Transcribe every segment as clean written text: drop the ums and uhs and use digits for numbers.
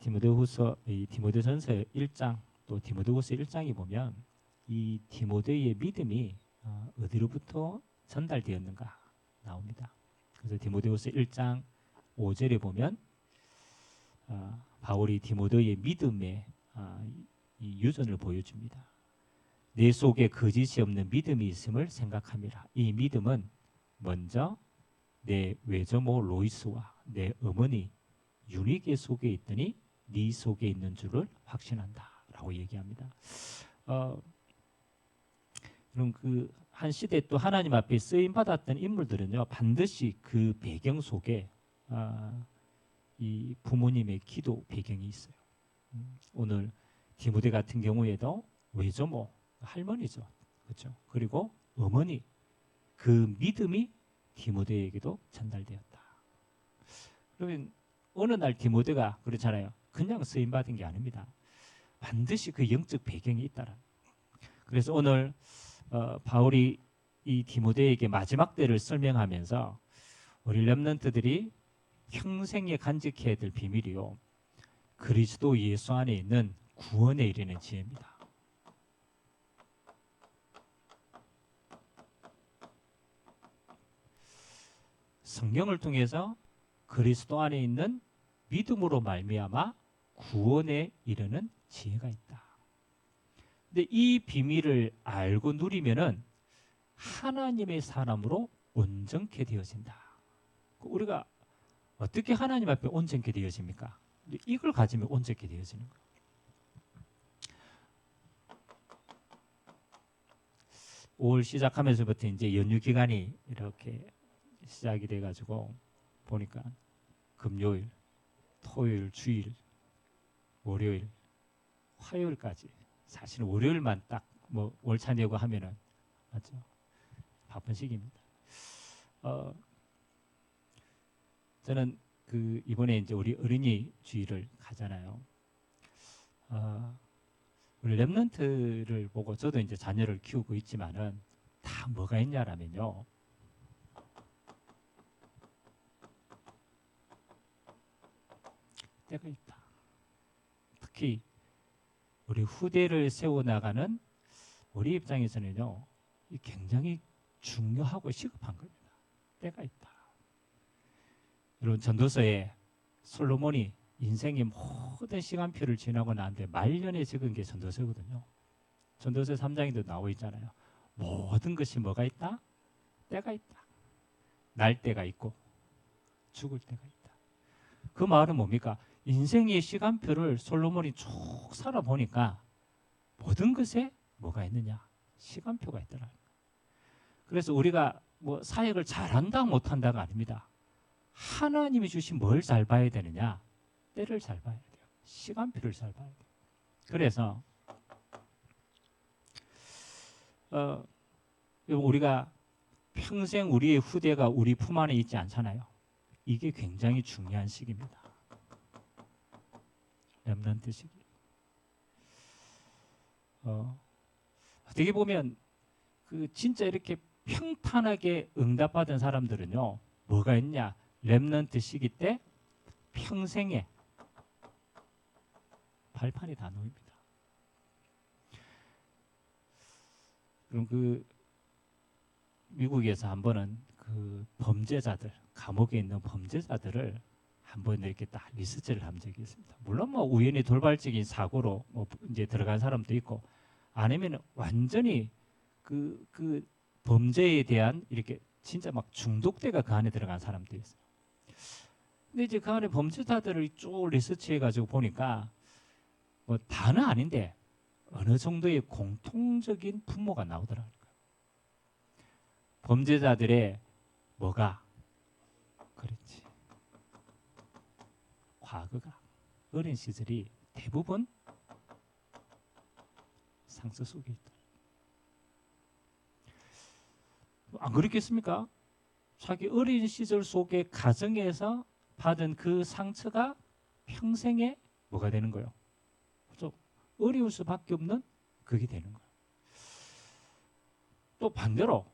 디모데후서 이 디모데전서 1장 또 디모데후서 1장이 보면 이 디모데의 믿음이 어디로부터 전달되었는가 나옵니다. 그래서 디모데후서 1장 5절에 보면 바울이 디모데의 믿음의 이 유전을 보여줍니다. 내 속에 거짓이 없는 믿음이 있음을 생각함이라. 이 믿음은 먼저 내 외조모 로이스와 내 어머니 유니게 속에 있더니 네 속에 있는 줄을 확신한다 라고 얘기합니다. 그럼 그 한 시대 또 하나님 앞에 쓰임 받았던 인물들은요 반드시 그 배경 속에 이 부모님의 기도 배경이 있어요. 오늘 디모데 같은 경우에도 외조모 할머니죠, 그렇죠? 그리고 어머니 그 믿음이 디모데에게도 전달되었다. 그러면 어느 날 디모데가 그렇잖아요. 그냥 쓰임 받은 게 아닙니다. 반드시 그 영적 배경이 있다라. 그래서 오늘 바울이 이 디모데에게 마지막 때를 설명하면서 우리 렘넌트들이 평생에 간직해야 될 비밀이요. 그리스도 예수 안에 있는 구원에 이르는 지혜입니다. 성경을 통해서 그리스도 안에 있는 믿음으로 말미암아 구원에 이르는 지혜가 있다. 근데 이 비밀을 알고 누리면은 하나님의 사람으로 온전케 되어진다. 우리가 어떻게 하나님 앞에 온전케 되어집니까? 이걸 가지면 온전케 되어지는 거예요. 5월 시작하면서부터 이제 연휴 기간이 이렇게 시작이 돼가지고 보니까 금요일, 토요일, 주일, 월요일, 화요일까지 사실은 월요일만 딱 뭐 월차 내고 하면은 맞죠? 바쁜 시기입니다. 저는 그 이번에 이제 우리 어린이 주일을 가잖아요. 우리 렘넌트를 보고 저도 이제 자녀를 키우고 있지만은 다 뭐가 있냐라면요. 때가 있다. 특히 우리 후대를 세워나가는 우리 입장에서는요. 굉장히 중요하고 시급한 겁니다. 때가 있다. 여러분 전도서에 솔로몬이 인생의 모든 시간표를 지나고 난 뒤에 말년에 적은 게 전도서거든요. 전도서 3장에도 나와 있잖아요. 모든 것이 뭐가 있다? 때가 있다. 날 때가 있고 죽을 때가 있다. 그 말은 뭡니까? 인생의 시간표를 솔로몬이 쭉 살아보니까 모든 것에 뭐가 있느냐? 시간표가 있더라. 그래서 우리가 뭐 사역을 잘한다 못한다가 아닙니다. 하나님이 주신 뭘 잘 봐야 되느냐? 때를 잘 봐야 돼요. 시간표를 잘 봐야 돼요. 그래서 우리가 평생 우리의 후대가 우리 품 안에 있지 않잖아요. 이게 굉장히 중요한 시기입니다. 렘넌트 시기. 어떻게 보면 그 진짜 이렇게 평탄하게 응답받은 사람들은요. 뭐가 있냐? 렘넌트 시기 때 평생에 발판이 다 놓입니다. 그럼 그 미국에서 한 번은 그 범죄자들, 감옥에 있는 범죄자들을 한번 이렇게 딱 리서치를 한 적이 있습니다. 물론 뭐 우연히 돌발적인 사고로 뭐 이제 들어간 사람도 있고 아니면 완전히 그 범죄에 대한 이렇게 진짜 막 중독돼가 그 안에 들어간 사람도 있어요. 근데 이제 그 안에 범죄자들을 쭉 리서치해가지고 보니까 뭐 다는 아닌데 어느 정도의 공통적인 분모가 나오더라고요. 범죄자들의 뭐가 그렇지. 과거가 어린 시절이 대부분 상처 속에 있다. 안 그렇겠습니까? 자기 어린 시절 속의 가정에서 받은 그 상처가 평생에 뭐가 되는 거예요? 좀 어려울 수밖에 없는 그게 되는 거예요. 또 반대로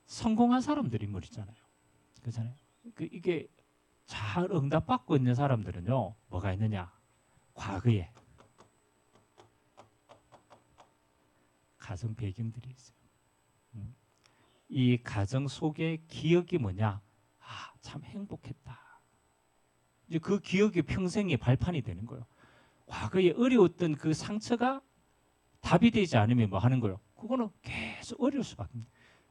성공한 사람들이 뭐 있잖아요. 그렇잖아요. 이게 잘 응답받고 있는 사람들은요, 뭐가 있느냐? 과거에 가정 배경들이 있어요. 이 가정 속의 기억이 뭐냐? 아, 참 행복했다. 이제 그 기억이 평생의 발판이 되는 거예요. 과거에 어려웠던 그 상처가 답이 되지 않으면 뭐 하는 거예요? 그거는 계속 어려울 수밖에 없는.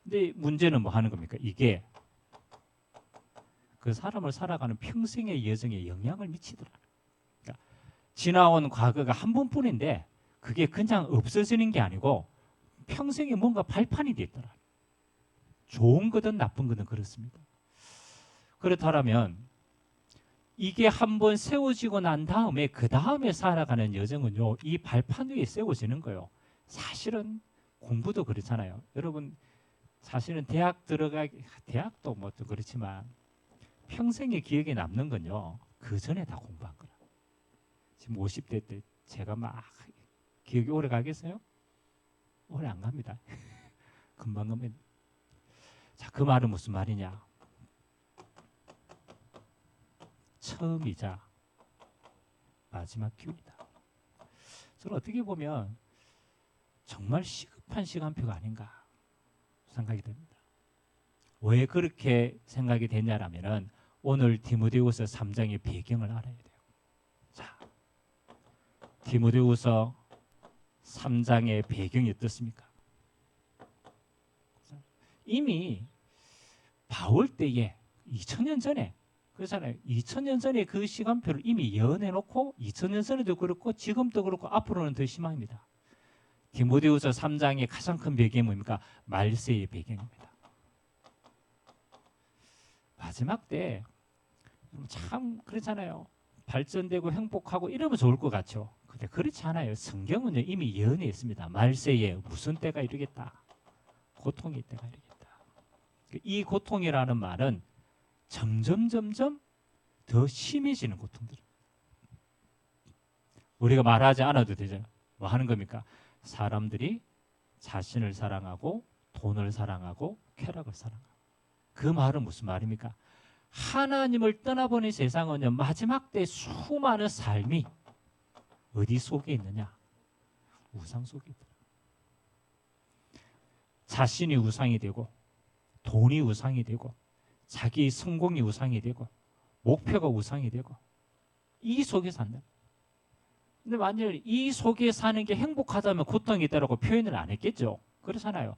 근데 문제는 뭐 하는 겁니까? 이게 그 사람을 살아가는 평생의 여정에 영향을 미치더라. 그러니까 지나온 과거가 한 번뿐인데 그게 그냥 없어지는 게 아니고 평생에 뭔가 발판이 됐더라. 좋은 거든 나쁜 거든 그렇습니다. 그렇다면 이게 한번 세워지고 난 다음에 그 다음에 살아가는 여정은요, 이 발판 위에 세워지는 거예요. 사실은 공부도 그렇잖아요. 여러분 사실은 대학도 뭐 또 그렇지만 평생의 기억에 남는 건요, 그 전에 다 공부한 거라. 지금 50대 때 제가 막 기억이 오래 가겠어요? 오래 안 갑니다. 금방 가면. 자, 그 말은 무슨 말이냐? 처음이자 마지막 기회이다. 저는 어떻게 보면 정말 시급한 시간표가 아닌가 생각이 됩니다. 왜 그렇게 생각이 되냐라면은 오늘 디모데후서 3장의 배경을 알아야 돼요. 자, 디모데후서 3장의 배경이 어떻습니까? 이미 바울 때에 2000년 전에 그렇잖아요. 2000년 전에 그 시간표를 이미 예언해놓고 2000년 전에도 그렇고 지금도 그렇고 앞으로는 더 심합니다. 디모데후서 3장의 가장 큰 배경이 뭡니까? 말세의 배경입니다. 마지막 때 참 그렇잖아요. 발전되고 행복하고 이러면 좋을 것 같죠. 근데 그렇지 않아요. 성경은 이미 예언해 있습니다. 말세에 무슨 때가 이르겠다. 고통의 때가 이르겠다. 이 고통이라는 말은 점점 더 심해지는 고통들. 우리가 말하지 않아도 되죠. 뭐 하는 겁니까? 사람들이 자신을 사랑하고 돈을 사랑하고 쾌락을 사랑하고. 그 말은 무슨 말입니까? 하나님을 떠나보는 세상은 마지막 때 수많은 삶이 어디 속에 있느냐? 우상 속에 있다. 자신이 우상이 되고 돈이 우상이 되고 자기 성공이 우상이 되고 목표가 우상이 되고 이 속에 산다. 근데 만약 이 속에 사는 게 행복하다면 고통이 있다라고 표현을 안 했겠죠. 그렇잖아요.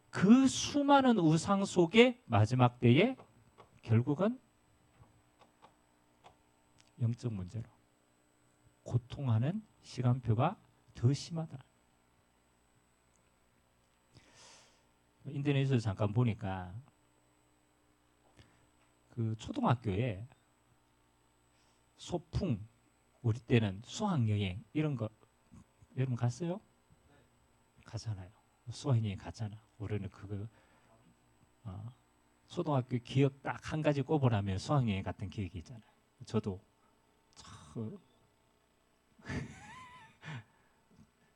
그 수많은 우상 속에 마지막 때에 결국은 영적 문제로 고통하는 시간표가 더 심하다. 인터넷에서 잠깐 보니까 그 초등학교에 소풍, 우리 때는 수학여행 이런 거 여러분 갔어요? 가잖아요. 수학여행 갔잖아. 우리는 그거 초등학교 기억 딱 한 가지 꼽으라면 수학여행 갔던 기억이 있잖아요. 저도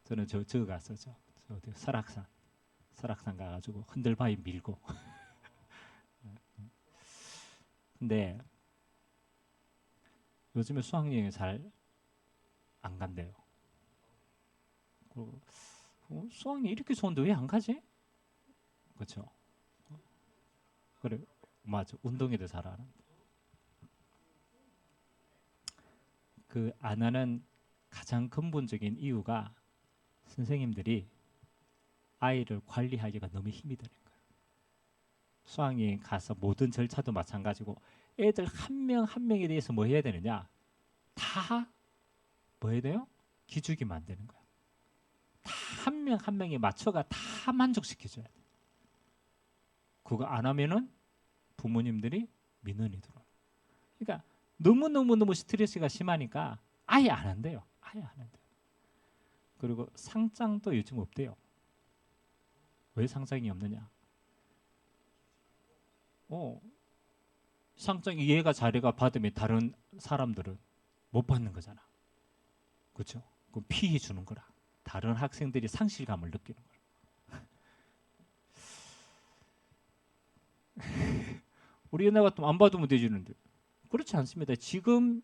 저는 저 갔었죠. 어디 설악산 가가지고 흔들바위 밀고. 근데 요즘에 수학여행 잘 안 간대요. 수학여행 이렇게 좋은데 왜 안 가지? 그렇죠. 그래, 맞아. 운동에도 잘 안 한다. 그 안 하는 가장 근본적인 이유가 선생님들이 아이를 관리하기가 너무 힘이 드는 거예요. 수학여행 가서 모든 절차도 마찬가지고 애들 한 명 한 명에 대해서 뭐 해야 되느냐? 다 뭐 해야 돼요? 기죽이 만드는 거야. 다 한 명 한 명에 맞춰가 다 만족시켜줘야 돼. 그거 안 하면은 부모님들이 민원이 들어요. 그러니까 너무 스트레스가 심하니까 아예 안 한대요. 아예 안 한대요. 그리고 상장도 요즘 없대요. 왜 상장이 없느냐? 상장이 얘가 자리가 받으면 다른 사람들은 못 받는 거잖아. 그렇죠? 그럼 피해 주는 거라. 다른 학생들이 상실감을 느끼는 거라. 우리 옛날 같으면 안 받으면 되지는데. 그렇지 않습니다. 지금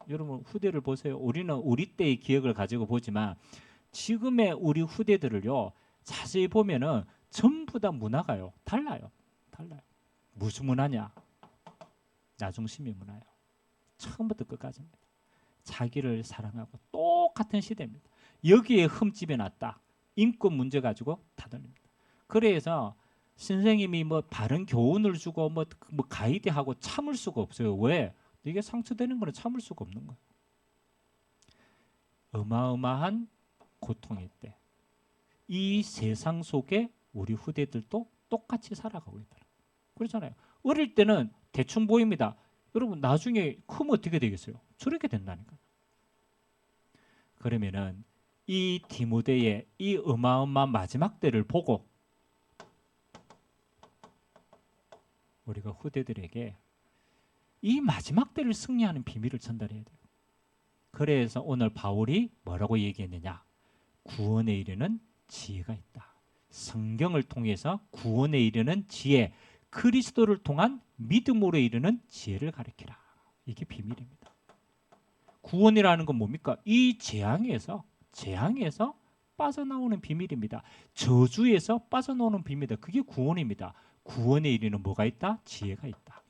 여러분 후대를 보세요. 우리는 우리 때의 기억을 가지고 보지만 지금의 우리 후대들을요 자세히 보면은 전부 다 문화가요 달라요. 무슨 문화냐? 나중심의 문화예요. 처음부터 끝까지입니다. 자기를 사랑하고 똑같은 시대입니다. 여기에 흠집이 났다. 인권 문제 가지고 다돌립니다. 그래서 선생님이 뭐 바른 교훈을 주고 뭐 가이드하고 참을 수가 없어요. 왜? 이게 상처되는 거는 참을 수가 없는 거예요. 어마어마한 고통일 때 이 세상 속에 우리 후대들도 똑같이 살아가고 있다. 그렇잖아요. 어릴 때는 대충 보입니다. 여러분 나중에 크면 어떻게 되겠어요? 저렇게 된다니까. 그러면은 이 디모데의 이 어마어마한 마지막 때를 보고 우리가 후대들에게 이 마지막 때를 승리하는 비밀을 전달해야 돼요. 그래서 오늘 바울이 뭐라고 얘기했느냐? 구원에 이르는 지혜가 있다. 성경을 통해서 구원에 이르는 지혜, 그리스도를 통한 믿음으로 이르는 지혜를 가리키라. 이게 비밀입니다. 구원이라는 건 뭡니까? 이 재앙에서 빠져나오는 비밀입니다. 저주에서 빠져나오는 비밀이다. 그게 구원입니다. 구원에 이르는 뭐가 있다? 지혜가 있다.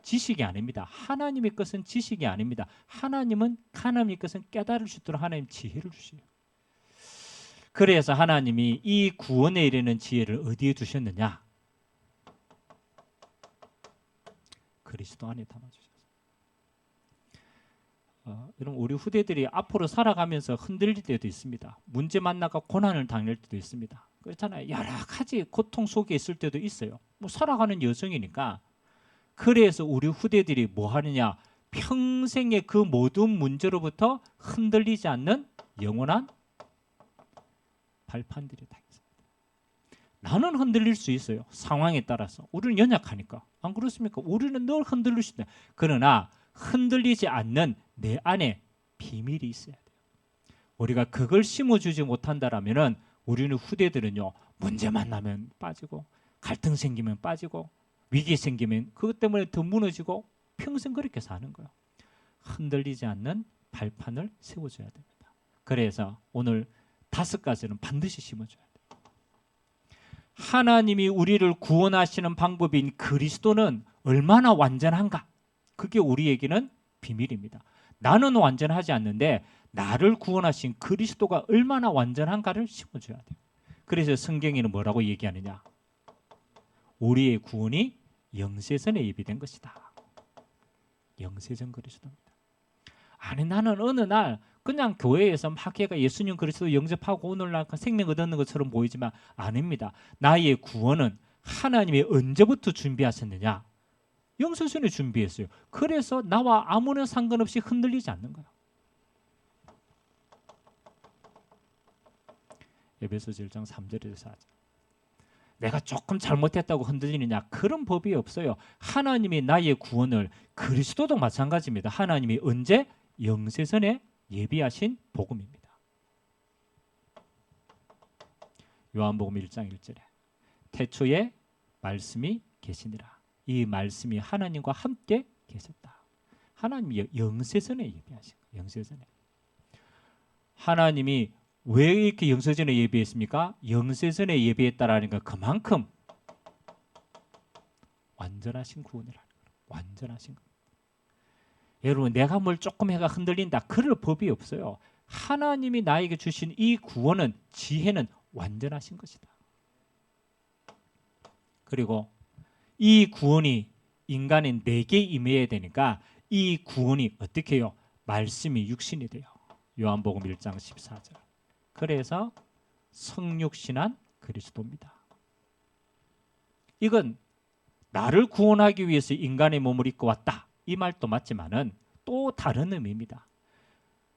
지식이 아닙니다. 하나님의 것은 지식이 아닙니다. 하나님의 것은 깨달을 수 있도록 하나님 지혜를 주시요. 그래서 하나님이 이 구원에 이르는 지혜를 어디에 두셨느냐? 그리스도 안에 담아주셨어요. 여러분 우리 후대들이 앞으로 살아가면서 흔들릴 때도 있습니다. 문제 만나가 고난을 당할 때도 있습니다. 그렇잖아요. 여러 가지 고통 속에 있을 때도 있어요. 뭐 살아가는 여정이니까. 그래서 우리 후대들이 뭐 하느냐? 평생의 그 모든 문제로부터 흔들리지 않는 영원한 발판들이 다 있습니다. 나는 흔들릴 수 있어요. 상황에 따라서. 우리는 연약하니까. 안 그렇습니까? 우리는 늘 흔들릴 수 있다. 그러나 흔들리지 않는 내 안에 비밀이 있어야 돼요. 우리가 그걸 심어주지 못한다라면은 우리는 후대들은요 문제 만나면 빠지고 갈등 생기면 빠지고 위기 생기면 그것 때문에 더 무너지고 평생 그렇게 사는 거예요. 흔들리지 않는 발판을 세워줘야 됩니다. 그래서 오늘 5가지는 반드시 심어줘야 돼요. 하나님이 우리를 구원하시는 방법인 그리스도는 얼마나 완전한가? 그게 우리에게는 비밀입니다. 나는 완전하지 않는데 나를 구원하신 그리스도가 얼마나 완전한가를 심어줘야 돼요. 그래서 성경에는 뭐라고 얘기하느냐? 우리의 구원이 영세전에 예비된 것이다. 영세전 그리스도입니다. 아니 나는 어느 날 그냥 교회에서 막 얘가 예수님 그리스도 영접하고 오늘날 생명 얻는 것처럼 보이지만 아닙니다. 나의 구원은 하나님이 언제부터 준비하셨느냐? 영세전에 준비했어요. 그래서 나와 아무런 상관없이 흔들리지 않는 거야. 에베소서 1장 3절에서 4절. 내가 조금 잘못했다고 흔들리느냐? 그런 법이 없어요. 하나님이 나의 구원을 그리스도도 마찬가지입니다. 하나님이 언제? 영세전에 예비하신 복음입니다. 요한복음 1장 1절에 태초에 말씀이 계시니라. 이 말씀이 하나님과 함께 계셨다. 하나님이 영세전에 예비하신 거예요. 영세전에. 하나님이 왜 이렇게 영세전에 예비했습니까? 영세전에 예비했다라는 건 그만큼 완전하신 구원이라는 거예요. 완전하신 것. 여러분 내가 뭘 조금 해가 흔들린다. 그럴 법이 없어요. 하나님이 나에게 주신 이 구원은 지혜는 완전하신 것이다. 그리고 이 구원이 인간인 내게 임해야 되니까 이 구원이 어떻게 해요? 말씀이 육신이 돼요. 요한복음 1장 14절. 그래서 성육신한 그리스도입니다. 이건 나를 구원하기 위해서 인간의 몸을 입고 왔다. 이 말도 맞지만은 또 다른 의미입니다.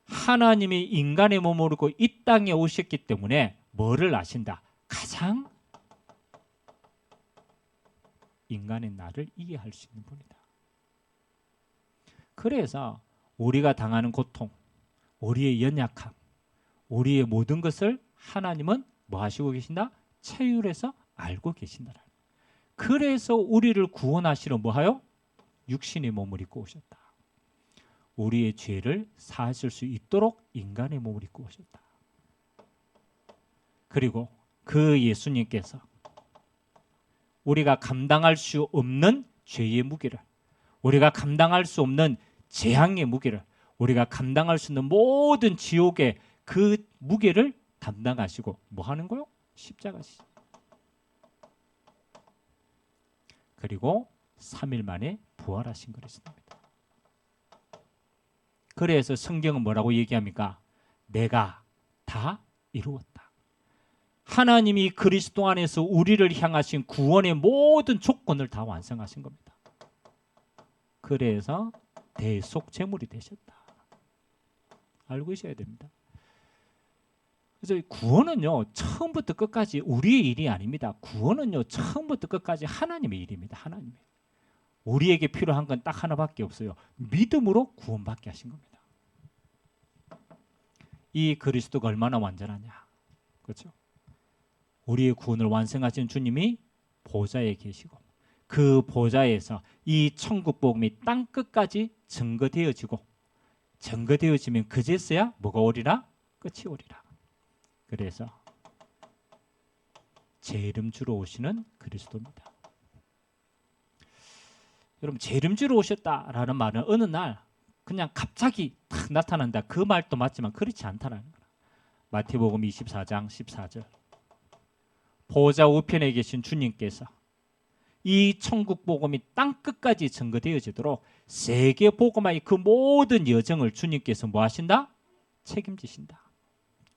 하나님이 인간의 몸을 입고 이 땅에 오셨기 때문에 뭐를 아신다? 가장 인간의 나를 이해할 수 있는 분이다. 그래서 우리가 당하는 고통, 우리의 연약함, 우리의 모든 것을 하나님은 뭐 하시고 계신다? 체휼해서 알고 계신다. 그래서 우리를 구원하시러 뭐하요? 육신의 몸을 입고 오셨다. 우리의 죄를 사하실 수 있도록 인간의 몸을 입고 오셨다. 그리고 그 예수님께서 우리가 감당할 수 없는 죄의 무게를, 우리가 감당할 수 없는 재앙의 무게를, 우리가 감당할 수 있는 모든 지옥의 그 무게를 담당하시고 뭐 하는 거요? 십자가시죠. 그리고 3일 만에 부활하신 그리스도입니다. 그래서 성경은 뭐라고 얘기합니까? 내가 다 이루었다. 하나님이 그리스도 안에서 우리를 향하신 구원의 모든 조건을 다 완성하신 겁니다. 그래서 대속제물이 되셨다. 알고 있어야 됩니다. 그래서 구원은요, 처음부터 끝까지 우리의 일이 아닙니다. 구원은요, 처음부터 끝까지 하나님의 일입니다. 하나님의. 우리에게 필요한 건 딱 하나밖에 없어요. 믿음으로 구원받게 하신 겁니다. 이 그리스도가 얼마나 완전하냐. 그렇죠? 우리의 구원을 완성하신 주님이 보좌에 계시고 그 보좌에서 이 천국 복음이 땅 끝까지 증거되어지고 증거되어지면 그제서야 뭐가 오리라? 끝이 오리라. 그래서 재림주로 오시는 그리스도입니다. 여러분, 재림주로 오셨다라는 말은 어느 날 그냥 갑자기 탁 나타난다. 그 말도 맞지만 그렇지 않다는 거예요. 마태복음 24장 14절. 보좌 우편에 계신 주님께서 이 천국 복음이 땅 끝까지 증거되어지도록 세계 복음화의 그 모든 여정을 주님께서 뭐 하신다? 책임지신다.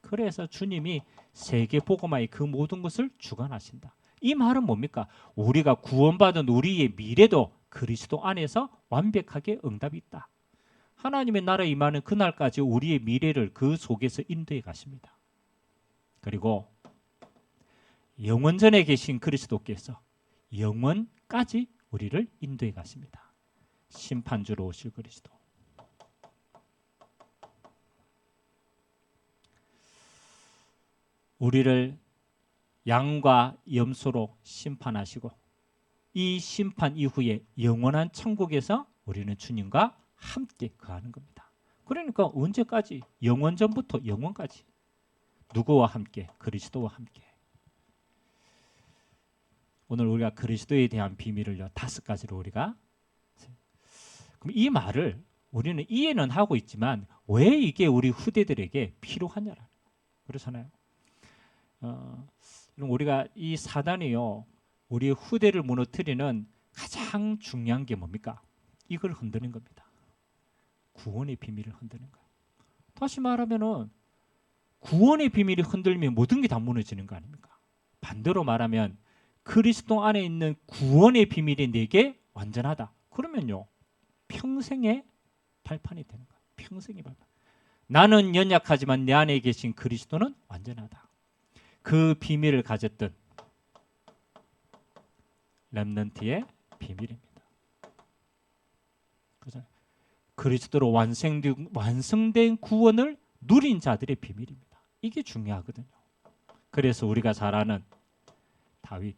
그래서 주님이 세계 복음화의 그 모든 것을 주관하신다. 이 말은 뭡니까? 우리가 구원받은 우리의 미래도 그리스도 안에서 완벽하게 응답이 있다. 하나님의 나라에 임하는 그날까지 우리의 미래를 그 속에서 인도해 가십니다. 그리고 영원전에 계신 그리스도께서 영원까지 우리를 인도해 가십니다. 심판주로 오실 그리스도. 우리를 양과 염소로 심판하시고 이 심판 이후에 영원한 천국에서 우리는 주님과 함께 거하는 겁니다. 그러니까 언제까지? 영원전부터 영원까지. 누구와 함께? 그리스도와 함께. 오늘 우리가 그리스도에 대한 비밀을요 5가지로 우리가, 그럼 이 말을 우리는 이해는 하고 있지만 왜 이게 우리 후대들에게 필요하냐라는 거예요. 그렇잖아요. 우리가 이 사단이요 우리 후대를 무너뜨리는 가장 중요한 게 뭡니까? 이걸 흔드는 겁니다. 구원의 비밀을 흔드는 거예요. 다시 말하면은 구원의 비밀이 흔들면 모든 게 다 무너지는 거 아닙니까? 반대로 말하면 그리스도 안에 있는 구원의 비밀이 내게 완전하다. 그러면요 평생의 발판이 되는 거예요. 평생의 발판. 나는 연약하지만 내 안에 계신 그리스도는 완전하다. 그 비밀을 가졌던 렘넌트의 비밀입니다. 그죠? 그리스도로 완성된 구원을 누린 자들의 비밀입니다. 이게 중요하거든요. 그래서 우리가 잘 아는 다윗.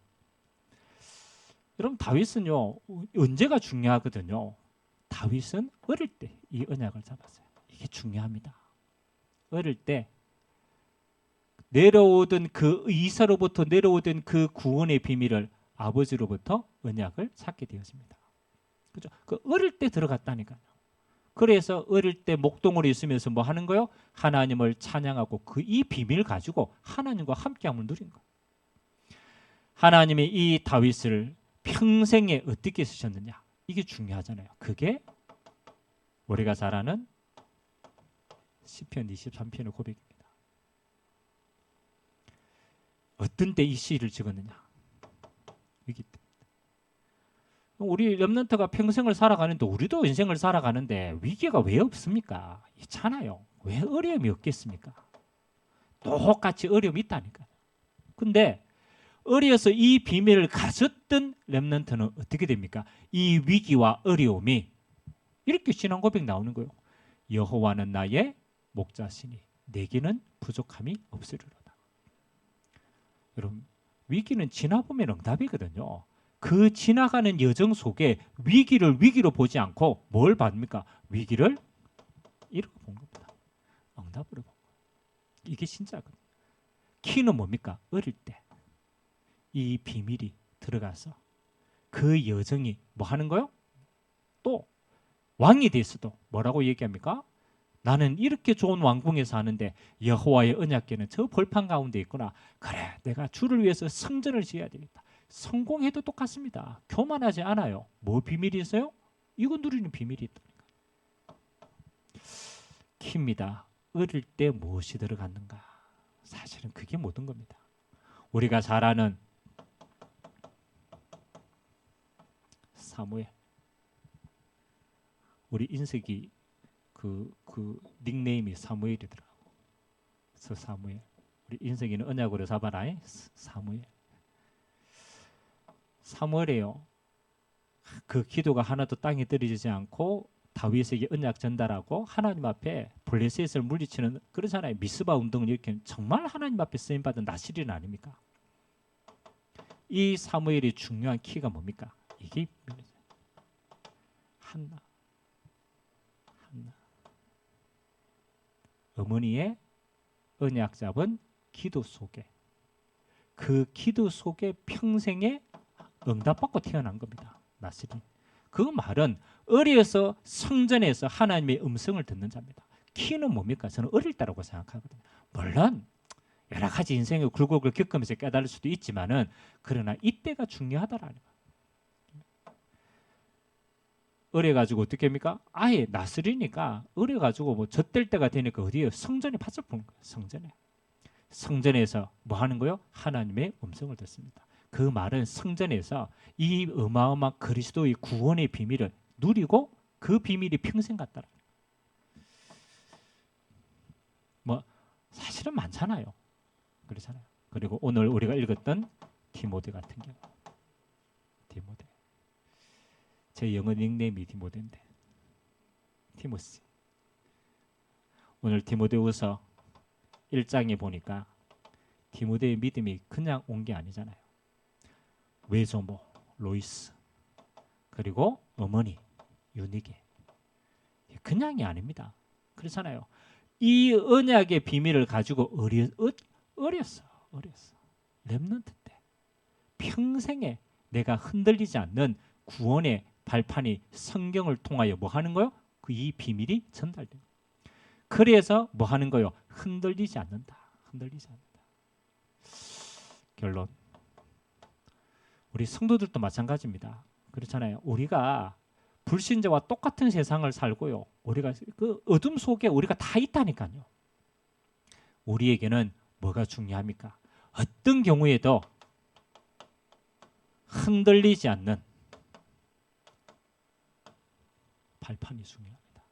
여러분, 다윗은요 언제가 중요하거든요. 다윗은 어릴 때 이 언약을 잡았어요. 이게 중요합니다. 어릴 때 내려오던 그 이사로부터 내려오던 그 구원의 비밀을 아버지로부터 언약을 찾게 되었습니다. 그죠? 그 어릴 때 들어갔다니까요. 그래서 어릴 때 목동으로 있으면서 뭐 하는 거요? 하나님을 찬양하고 그 이 비밀 가지고 하나님과 함께함을 누린 거예요. 하나님이 이 다윗을 평생에 어떻게 쓰셨느냐? 이게 중요하잖아요. 그게 우리가 잘 아는 시편 23편의 고백입니다. 어떤 때 이 시를 찍었느냐? 위기 때. 우리 렘넌트가 평생을 살아가는데 우리도 인생을 살아가는데 위기가 왜 없습니까? 있잖아요. 왜 어려움이 없겠습니까? 똑같이 어려움이 있다니까요. 근데 어려서 이 비밀을 가졌던 렘넌트는 어떻게 됩니까? 이 위기와 어려움이 이렇게 신앙 고백 나오는 거예요. 여호와는 나의 목자시니 내게는 부족함이 없으리로다. 여러분, 위기는 지나보면 응답이거든요. 그 지나가는 여정 속에 위기를 위기로 보지 않고 뭘 받습니까? 위기를 이렇게 본 겁니다. 응답으로 본 거예요. 이게 진짜거든요. 키는 뭡니까? 어릴 때 이 비밀이 들어가서 그 여정이 뭐 하는 거요? 또 왕이 됐어도 뭐라고 얘기합니까? 나는 이렇게 좋은 왕궁에 사는데 여호와의 언약궤는 저 벌판 가운데 있구나. 그래, 내가 주를 위해서 성전을 지어야 되겠다. 성공해도 똑같습니다. 교만하지 않아요. 뭐 비밀이 있어요? 이거 누리는 비밀이 있다니까. 키입니다. 어릴 때 무엇이 들어갔는가? 사실은 그게 모든 겁니다. 우리가 잘 아는 사무엘. 우리 인석이 그 닉네임이 사무엘이더라고. 그래서 사무엘. 우리 인석이는 언약으로 잡아라. 사무엘. 사무엘이요. 그 기도가 하나도 땅에 떨어지지 않고 다윗에게 언약 전달하고 하나님 앞에 블레셋을 물리치는 그러잖아요. 미스바 운동을 이렇게 정말 하나님 앞에 쓰임 받은 나실인 아닙니까? 이 사무엘이 중요한 키가 뭡니까? 이게 한나. 어머니의 언약 잡은 기도 속에 그 기도 속에 평생에 응답받고 태어난 겁니다. 나스린. 그 말은 어려서 성전에서 하나님의 음성을 듣는 자입니다. 키는 뭡니까? 저는 어릴 때라고 생각하거든요. 물론 여러 가지 인생의 굴곡을 겪으면서 깨달을 수도 있지만은 그러나 이때가 중요하다라는 거예요. 어려가지고 어떻게 합니까? 아예 나스리니까 어려가지고 뭐 젖될 때가 되니까 어디에 성전에 바짝 보는 거예요. 성전에서 뭐 하는 거요? 하나님의 음성을 듣습니다. 그 말은 성전에서 이 어마어마한 그리스도의 구원의 비밀을 누리고 그 비밀이 평생 같다라. 뭐 사실은 많잖아요. 그렇잖아요. 그리고 오늘 우리가 읽었던 디모데 같은 경우, 디모데. 제 영어 닉네임이 디모데인데, 티모시. 오늘 디모데후서 1장에 보니까 디모데의 믿음이 그냥 온 게 아니잖아요. 외조모 로이스 그리고 어머니 유니게 그냥이 아닙니다. 그렇잖아요. 이 언약의 비밀을 가지고 어렸어. 렘넌트 때 평생에 내가 흔들리지 않는 구원의 발판이 성경을 통하여 뭐 하는 거요? 그 이 비밀이 전달돼요. 그래서 뭐 하는 거요? 흔들리지 않는다. 결론. 우리 성도들도 마찬가지입니다. 그렇잖아요. 우리가 불신자와 똑같은 세상을 살고요. 우리가 그 어둠 속에 우리가 다 있다니까요. 우리에게는 뭐가 중요합니까? 어떤 경우에도 흔들리지 않는 발판이 중요합니다.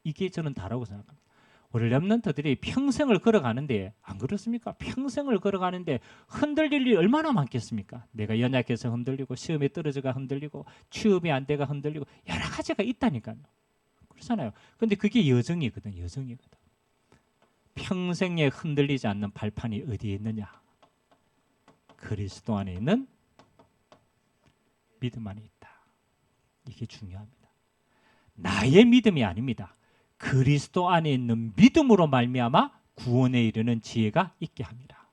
이게 저는 다라고 생각합니다. 우리 렘넌트들이 평생을 걸어가는데 안 그렇습니까? 평생을 걸어가는데 흔들릴 일이 얼마나 많겠습니까? 내가 연약해서 흔들리고 시험에 떨어져가 흔들리고 취업이 안 돼가 흔들리고 여러 가지가 있다니까요. 그렇잖아요. 근데 그게 여정이거든. 평생에 흔들리지 않는 발판이 어디에 있느냐? 그리스도 안에 있는 믿음 안에 있다. 이게 중요합니다. 나의 믿음이 아닙니다. 그리스도 안에 있는 믿음으로 말미암아 구원에 이르는 지혜가 있게 합니다.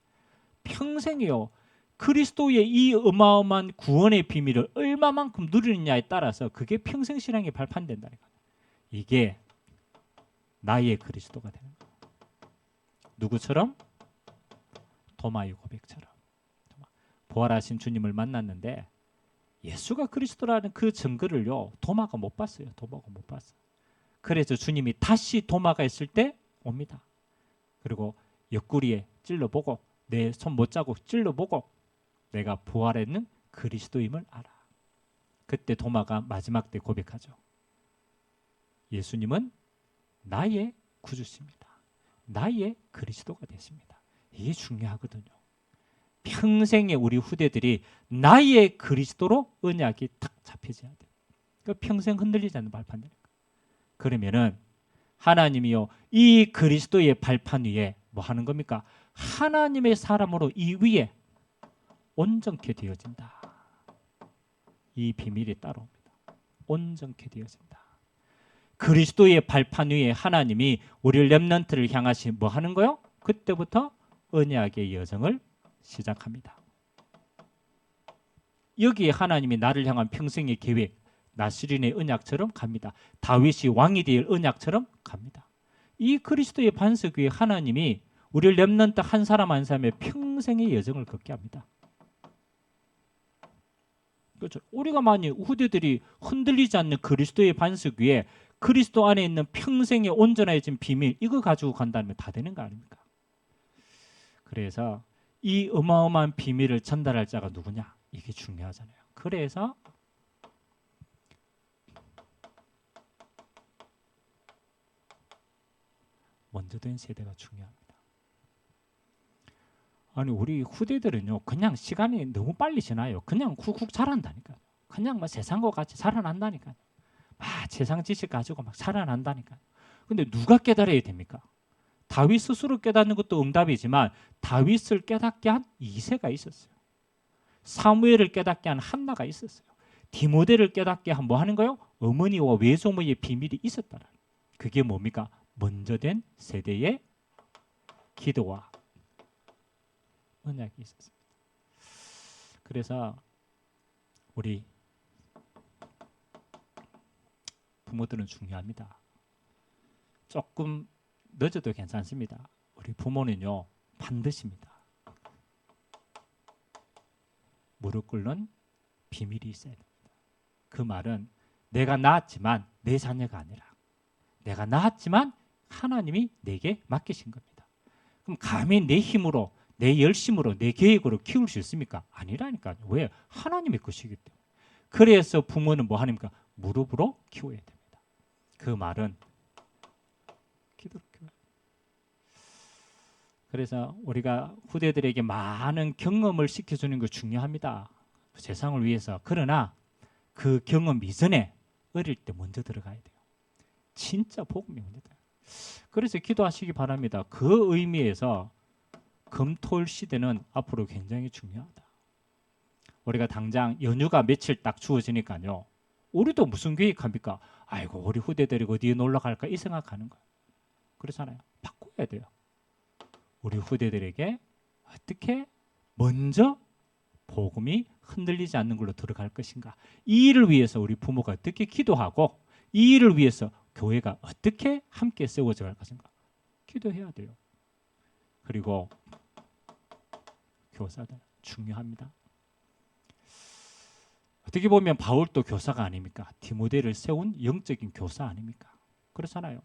평생이요. 그리스도의 이 어마어마한 구원의 비밀을 얼마만큼 누리느냐에 따라서 그게 평생 신앙의 발판된다니까. 이게 나의 그리스도가 되는 거예요. 누구처럼? 도마의 고백처럼. 부활하신 주님을 만났는데 예수가 그리스도라는 그 증거를요. 도마가 못 봤어요. 그래서 주님이 다시 도마가 있을 때 옵니다. 그리고 옆구리에 찔러보고 내 손 못 자국 찔러보고 내가 부활했는 그리스도임을 알아. 그때 도마가 마지막 때 고백하죠. 예수님은 나의 구주십니다. 나의 그리스도가 되십니다. 이게 중요하거든요. 평생에 우리 후대들이 나의 그리스도로 언약이 탁 잡혀져야 돼요. 그러니까 평생 흔들리지 않는 발판이니까. 그러면은 하나님이요 이 그리스도의 발판 위에 뭐 하는 겁니까? 하나님의 사람으로 이 위에 온전케 되어진다. 이 비밀이 따라옵니다. 온전케 되어진다. 그리스도의 발판 위에 하나님이 우리 렘넌트를 향하시 뭐 하는 거요? 그때부터 언약의 여정을 시작합니다. 여기에 하나님이 나를 향한 평생의 계획, 나스린의 언약처럼 갑니다. 다윗이 왕이 될 언약처럼 갑니다. 이 그리스도의 반석 위에 하나님이 우리 렘넌트 한 사람 한 사람의 평생의 여정을 걷게 합니다. 그렇죠. 우리가 만약 후대들이 흔들리지 않는 그리스도의 반석 위에 그리스도 안에 있는 평생의 온전해진 비밀, 이거 가지고 간다면 다 되는 거 아닙니까? 그래서 이 어마어마한 비밀을 전달할 자가 누구냐? 이게 중요하잖아요. 그래서 먼저 된 세대가 중요합니다. 아니 우리 후대들은요, 그냥 시간이 너무 빨리 지나요. 그냥 훅훅 자란다니까요. 그냥 막 세상과 같이 자라난다니까요. 막 세상 지식 가지고 막 자라난다니까요. 근데 누가 깨달아야 됩니까? 다윗 스스로 깨닫는 것도 응답이지만 다윗을 깨닫게 한 이새가 있었어요. 사무엘을 깨닫게 한 한나가 있었어요. 디모데를 깨닫게 한 뭐 하는 거요? 어머니와 외조모의 비밀이 있었다는. 그게 뭡니까? 먼저 된 세대의 기도와 언약이 있었습니다. 그래서 우리 부모들은 중요합니다. 조금 늦어도 괜찮습니다. 우리 부모는요, 반드시입니다. 무릎 꿇는 비밀이 있어야 됩니다. 그 말은 내가 낳았지만 내 자녀가 아니라 내가 낳았지만 하나님이 내게 맡기신 겁니다. 그럼 감히 내 힘으로, 내 열심으로, 내 계획으로 키울 수 있습니까? 아니라니까요. 왜? 하나님의 것이기 때문에. 그래서 부모는 뭐 하십니까? 무릎으로 키워야 됩니다. 그 말은 기도로 키워야 됩니다. 그래서 우리가 후대들에게 많은 경험을 시켜주는 거 중요합니다. 세상을 위해서. 그러나 그 경험 이전에 어릴 때 먼저 들어가야 돼요. 진짜 복음이 먼저 돼요. 그래서 기도하시기 바랍니다. 그 의미에서 금토일 시대는 앞으로 굉장히 중요하다. 우리가 당장 연휴가 며칠 딱 주어지니까요. 우리도 무슨 계획합니까? 아이고 우리 후대들이 어디에 놀러 갈까 이 생각하는 거예요. 그렇잖아요. 바꿔야 돼요. 우리 후대들에게 어떻게 먼저 복음이 흔들리지 않는 걸로 들어갈 것인가. 이 일을 위해서 우리 부모가 어떻게 기도하고 이 일을 위해서 교회가 어떻게 함께 세워져 갈 것인가. 기도해야 돼요. 그리고 교사들 중요합니다. 어떻게 보면 바울도 교사가 아닙니까? 디모데를 세운 영적인 교사 아닙니까? 그렇잖아요.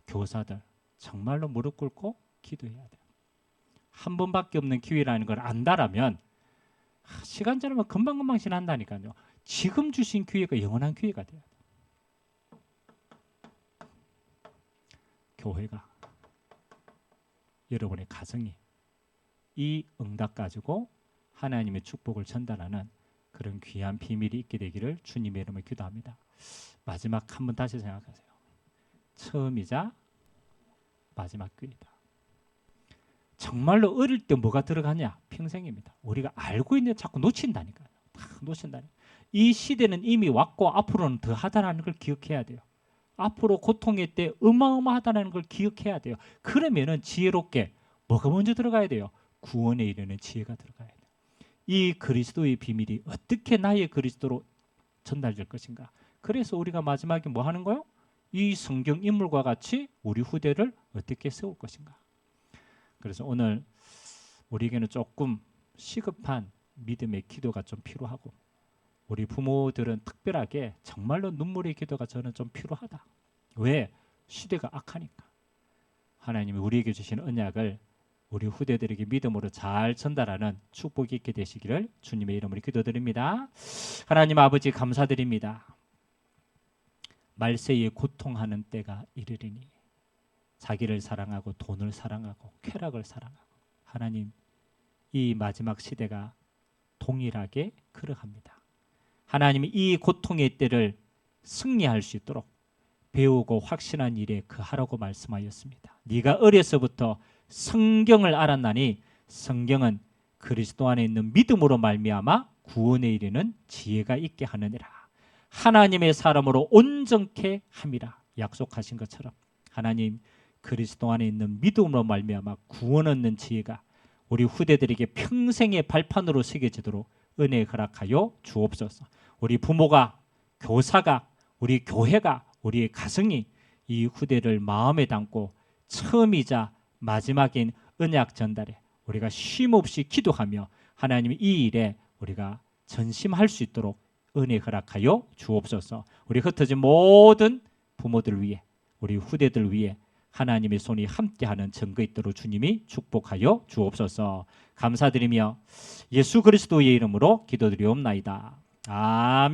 교사들 정말로 무릎 꿇고 기도해야 돼요. 한 번밖에 없는 기회라는 걸 안다라면 시간 지나면 금방금방 지난다니까요. 지금 주신 기회가 영원한 기회가 돼야 돼요. 교회가, 여러분의 가정이 이 응답 가지고 하나님의 축복을 전달하는 그런 귀한 비밀이 있게 되기를 주님의 이름으로 기도합니다. 마지막 한번 다시 생각하세요. 처음이자 마지막 기회다. 정말로 어릴 때 뭐가 들어가냐? 평생입니다. 우리가 알고 있는데 자꾸 놓친다니까요. 다 놓친다니까요. 이 시대는 이미 왔고 앞으로는 더 하다라는 걸 기억해야 돼요. 앞으로 고통의 때 어마어마하다는 걸 기억해야 돼요. 그러면은 지혜롭게 뭐가 먼저 들어가야 돼요? 구원에 이르는 지혜가 들어가야 돼요. 이 그리스도의 비밀이 어떻게 나의 그리스도로 전달될 것인가. 그래서 우리가 마지막에 뭐 하는 거요? 이 성경 인물과 같이 우리 후대를 어떻게 세울 것인가. 그래서 오늘 우리에게는 조금 시급한 믿음의 기도가 좀 필요하고 우리 부모들은 특별하게 정말로 눈물의 기도가 저는 좀 필요하다. 왜? 시대가 악하니까. 하나님이 우리에게 주신 언약을 우리 후대들에게 믿음으로 잘 전달하는 축복이 있게 되시기를 주님의 이름으로 기도드립니다. 하나님 아버지 감사드립니다. 말세에 고통하는 때가 이르리니 자기를 사랑하고 돈을 사랑하고 쾌락을 사랑하고 하나님 이 마지막 시대가 동일하게 그러합니다. 하나님이 이 고통의 때를 승리할 수 있도록 배우고 확신한 일에 그하라고 말씀하였습니다. 네가 어려서부터 성경을 알았나니 성경은 그리스도 안에 있는 믿음으로 말미암아 구원에 이르는 지혜가 있게 하느니라. 하나님의 사람으로 온전케 함이라. 약속하신 것처럼 하나님 그리스도 안에 있는 믿음으로 말미암아 구원 얻는 지혜가 우리 후대들에게 평생의 발판으로 새겨지도록 은혜 허락하여 주옵소서. 우리 부모가, 교사가, 우리 교회가, 우리의 가정이 이 후대를 마음에 담고 처음이자 마지막인 언약 전달에 우리가 쉼없이 기도하며 하나님 이 일에 우리가 전심할 수 있도록 은혜 허락하여 주옵소서. 우리 흩어진 모든 부모들 위해, 우리 후대들 위해 하나님의 손이 함께하는 증거 있도록 주님이 축복하여 주옵소서. 감사드리며 예수 그리스도의 이름으로 기도드리옵나이다. 아멘.